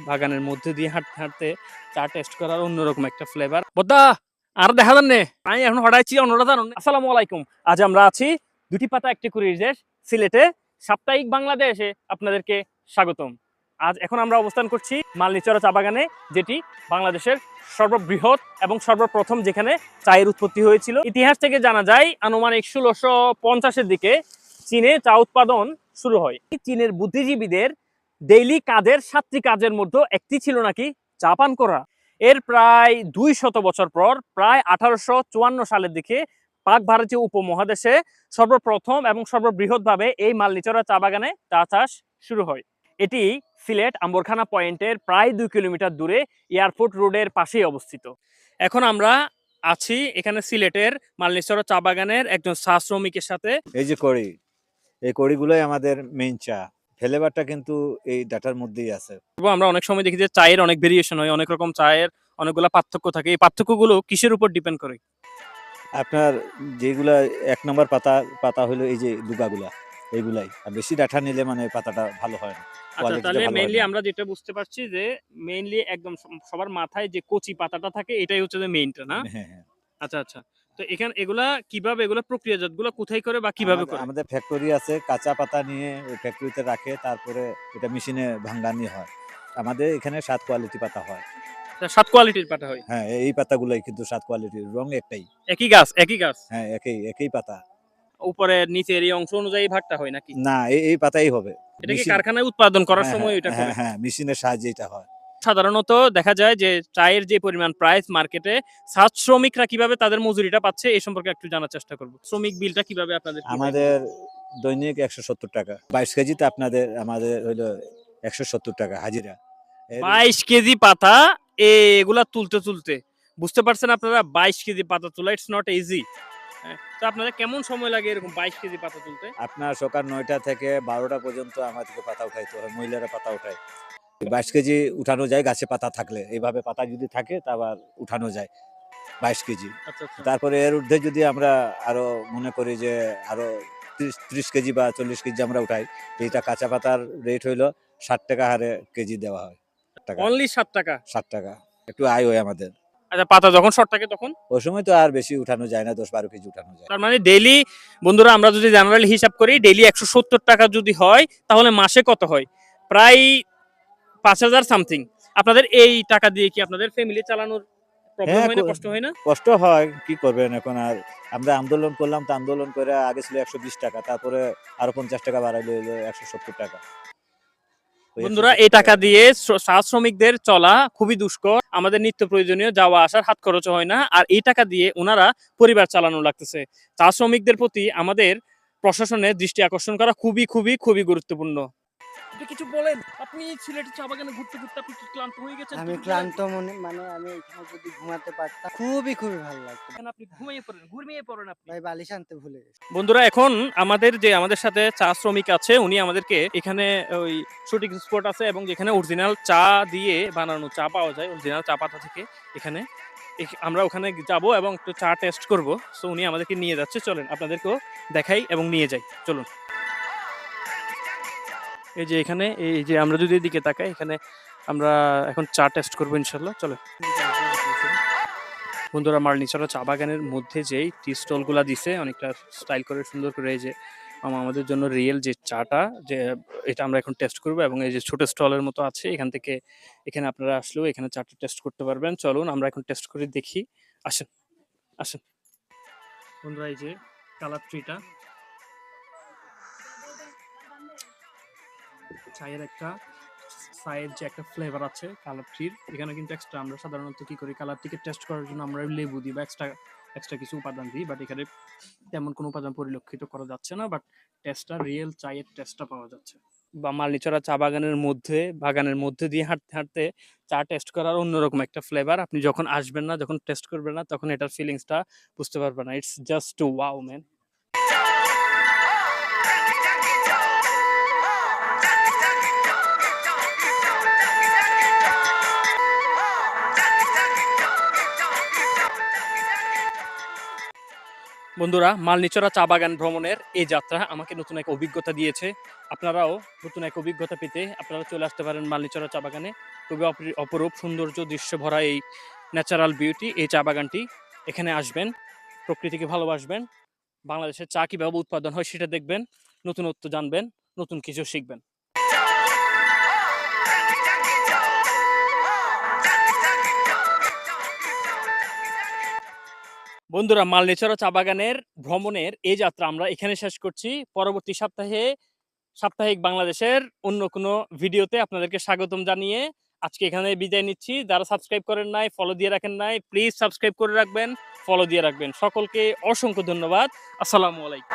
বাগানের মধ্যে দিয়ে হাঁটতে হাঁটতে চা টেস্ট করার অন্যরকম একটা ফ্লেভার। বদ্দা আর দেখা যান নে, আমি এখন হঠাৎ অন্যটা জানো। আসসালামু আলাইকুম। আজ আমরা আছি দুটি পাতা একটি কুড়ির দেশ সিলেটে সাপ্তাহিক বাংলাদেশে আপনাদেরকে স্বাগতম। আজ এখন আমরা অবস্থান করছি মালনীচরা চা বাগানে, যেটি বাংলাদেশের সর্ববৃহৎ এবং সর্বপ্রথম যেখানে চায়ের উৎপত্তি হয়েছিল। ইতিহাস থেকে জানা যায় আনুমানিক 1650-এর দিকে চীনে চা উৎপাদন শুরু হয়। চীনের বুদ্ধিজীবীদের ডেইলি কাজের 7টি কাজের মধ্যে একটি ছিল নাকি চা পান করা। এর প্রায় 200 বছর পর প্রায় 1854 সালের দিকে পাক ভারতীয় উপমহাদেশে সর্বপ্রথম এবং সর্ববৃহৎভাবে এই মালনীচরা চা বাগানে চা চাষ শুরু হয়। এটি সিলেট আম্বরখানা পয়েন্টের প্রায় 2 কিলোমিটার দূরে এয়ারপোর্ট রোডের পাশেই অবস্থিত। এখন আমরা আছি এখানে সিলেটের মালনীচরা চা বাগানের একজন চা শ্রমিকের সাথে। এই যে কড়ি, এই কড়িগুলোই আমাদের মেইন চা। ফ্লেভারটা কিন্তু এই ডাটার মধ্যেই আছে। আমরা অনেক সময় দেখি যে চায়ের অনেক ভেরিয়েশন হয়, অনেক রকম চায়ের অনেকগুলো পার্থক্য থাকে। এই পার্থক্যগুলো কিসের উপর ডিপেন্ড করে? আপনার যেগুলা 1 নম্বর পাতা হলো এই যে দুগাগুলা, এইগুলাই। আর বেশি ডাটা নিলে মানে পাতাটা ভালো হয় না, আচ্ছা, কোয়ালিটিটা তাহলে ভালো হয় মেইনলি না। আমরা যেটা বুঝতে পারছি যে মেইনলি একদম সবার মাথায় যে কচি পাতাটা থাকে এটাই হচ্ছে যে মেইনটা, না? হ্যাঁ, হ্যাঁ। আচ্ছা আচ্ছা। তো এখানে এগুলা কিভাবে, এগুলা প্রক্রিয়াজাতগুলো কোথায় করে বা কিভাবে করে? আমাদের ফ্যাক্টরি আছে, কাঁচা পাতা নিয়ে ওই ফ্যাক্টরিতে রাখে, তারপরে এটা মেশিনে ভাঙ্গানি হয়। আমাদের এখানে 7 কোয়ালিটি পাতা হয়। 7 কোয়ালিটির পাতা হয়। হ্যাঁ, এই পাতাগুলাই কিন্তু 7 কোয়ালিটির, রং একটাই। একই গাছ, একই গাছ। হ্যাঁ, একই পাতা। উপরে নিচের এই অংশ অনুযায়ী ভাগটা হয় নাকি? না, এই পাতাই হবে। এটা কি মেশিন। কারখানায় উৎপাদন করার হ্যাঁ, সময় হ্যাঁ, এটা করে? হ্যাঁ, হ্যাঁ, মেশিনের সাহায্যে এটা হয়। সাধারণত দেখা যায় যে চায়ের যে পরিমাণ প্রাইস মার্কেটে, ছাদ শ্রমিকরা কিভাবে তাদের মজুরিটা পাচ্ছে এই সম্পর্কে একটু জানার চেষ্টা করব। শ্রমিক বিলটা কিভাবে আপনাদের কি হয়? আমাদের দৈনিক 170 টাকা। 22 কেজিতে আমাদের হইলো 170 টাকা হাজিরা। 22 কেজি পাতা এগুলা তুলতে বুঝতে পারছেন আপনারা, 22 কেজি পাতা তোলা ইটস নট ইজি। তো আপনাদের কেমন সময় লাগে এরকম 22 কেজি পাতা তুলতে? আপনার সকাল 9টা থেকে 12টা পর্যন্ত আমাদেরকে পাতা উঠাইতে হয়, মহিলারা পাতা উঠায়। 22 কেজি উঠানো যায় গাছে পাতা থাকলে। এইভাবে পাতা যদি থাকে তা আবার উঠানো যায় 22 কেজি। আচ্ছা আচ্ছা। তারপরে এর ঊর্ধ্বে যদি আমরা আরো মনে করি যে আরো 30 কেজি বা 40 কেজি আমরা উঠাই, এইটা কাঁচা পাতার রেট হইলো 60 টাকা হারে কেজি দেওয়া হয়। টাকা, অনলি 7 টাকা। 60 টাকা। একটু আয় হয় আমাদের। আচ্ছা, পাতা যখন শর্ট থাকে তখন? ওই সময় তো আর বেশি উঠানো যায় না, 10-12 কেজি উঠানো যায়। তার মানে ডেইলি, বন্ধুরা আমরা যদি জেনারেলি হিসাব করি, ডেইলি 170 টাকা যদি হয় তাহলে মাসে কত হয়? প্রায় 5000 সামথিং। আপনাদের এই টাকা দিয়ে কি আপনাদের ফ্যামিলি চালানোর প্রবলেম হ্যাঁ, হয় না, কষ্ট হয় না? কষ্ট হয়, কি করবেন এখন আর। আমরা আন্দোলন করলাম, তো আন্দোলন করে আগে ছিল 120 টাকা, তারপরে আরো 50 টাকা বাড়াইলো, হলো 170 টাকা। ওই বন্ধুরা 170 এই টাকা টাকা। দিয়ে চা শ্রমিকদের চলা খুবই দুষ্কর। আমাদের নিত্য প্রয়োজনীয় যাওয়া আসার হাত খরচ হয় না, আর এই টাকা দিয়ে ওনারা পরিবার চালানো লাগতেছে। চা শ্রমিকদের প্রতি আমাদের প্রশাসনের দৃষ্টি আকর্ষণ করা খুবই খুবই খুবই গুরুত্বপূর্ণ। আপনি কিছু বলেন, আপনি সিলেটের চা বাগানে ঘুরতে ঘুরতে আপনি কি ক্লান্ত হয়ে গেছেন? আমি ক্লান্ত মানে আমি এখানে যদি ঘুমাতে পারতাম খুবই খুবই ভালো লাগতো। এখানে আপনি ঘুমিয়ে পড়েন আপনি। ভাই বালিশ আনতে ভুলে গেছি। বন্ধুরা এখন আমাদের সাথে চা শ্রমিক আছে, উনি আমাদেরকে এখানে ওই শুটিং স্পট আছে এবং যেখানে অরিজিনাল চা দিয়ে বানানো চা পাওয়া যায় অরিজিনাল চা পাতা থেকে। এখানে আমরা ওখানে যাব এবং একটু চা টেস্ট করব। সো উনি আমাদেরকে নিয়ে যাচ্ছে, চলেন আপনাদেরকেও দেখাই এবং নিয়ে যাই, চলুন। এই যে এখানে, এই যে আমরা যদি এদিকে তাকাই, এখানে আমরা এখন চা টেস্ট করবো ইনশাল্লাহ, চলেন। বন্ধুরা মালনীচরা চা বাগানের মধ্যে যেই টি স্টলগুলা দিছে অনেকটা স্টাইল করে সুন্দর করে, এই যে আমাদের জন্য রিয়েল যে চাটা, যে এটা আমরা এখন টেস্ট করবো এবং এই যে ছোট স্টলের মতো আছে এখান থেকে, এখানে আপনারা আসলেও এখানে চাটা টেস্ট করতে পারবেন। চলুন আমরা এখন টেস্ট করে দেখি, আসেন আসেন। বন্ধুরা এই যে কালার ট্রিটা, চায়ের একটা চায়ের যে একটা ফ্লেভার আছে কালার ট্রির, এখানে কিন্তু এক্সট্রা আমরা সাধারণত কি করি, কালার টিকে টেস্ট করার জন্য আমরা লেবু দিই বা এক্সট্রা কিছু উপাদান দিই, বাট এখানে তেমন কোনো উপাদান পরিলক্ষিত করা যাচ্ছে না, বাট টেস্টটা রিয়েল চায়ের টেস্টটা পাওয়া যাচ্ছে। বা মালনীচরা চা বাগানের মধ্যে দিয়ে হাঁটতে হাঁটতে চা টেস্ট করার অন্যরকম একটা ফ্লেভার। আপনি যখন আসবেন না, যখন টেস্ট করবেন না, তখন এটার ফিলিংসটা বুঝতে পারবেন না। It's just wow man. বন্ধুরা, মালনীচরা চা বাগান ভ্রমণের এই যাত্রা আমাকে নতুন এক অভিজ্ঞতা দিয়েছে। আপনারাও নতুন এক অভিজ্ঞতা পেতে আপনারা চলে আসতে পারেন মালনীচরা চা বাগানে। খুবই অপরূপ সৌন্দর্য দৃশ্য ভরা এই ন্যাচারাল বিউটি এই চা বাগানটি। এখানে আসবেন, প্রকৃতিকে ভালোবাসবেন, বাংলাদেশের চা কিভাবে উৎপাদন হয় সেটা দেখবেন, নতুনত্ব জানবেন, নতুন কিছু শিখবেন। বন্ধুরা, মালনীচরা চা বাগানের ভ্রমণের এই যাত্রা আমরা এখানে শেষ করছি। পরবর্তী সপ্তাহে সাপ্তাহিক বাংলাদেশের অন্য কোনো ভিডিওতে আপনাদেরকে স্বাগতম জানিয়ে আজকে এখানে বিদায় নিচ্ছি। যারা সাবস্ক্রাইব করেন নাই, ফলো দিয়ে রাখেন নাই, প্লিজ সাবস্ক্রাইব করে রাখবেন, ফলো দিয়ে রাখবেন। সকলকে অসংখ্য ধন্যবাদ। আসসালামু আলাইকুম।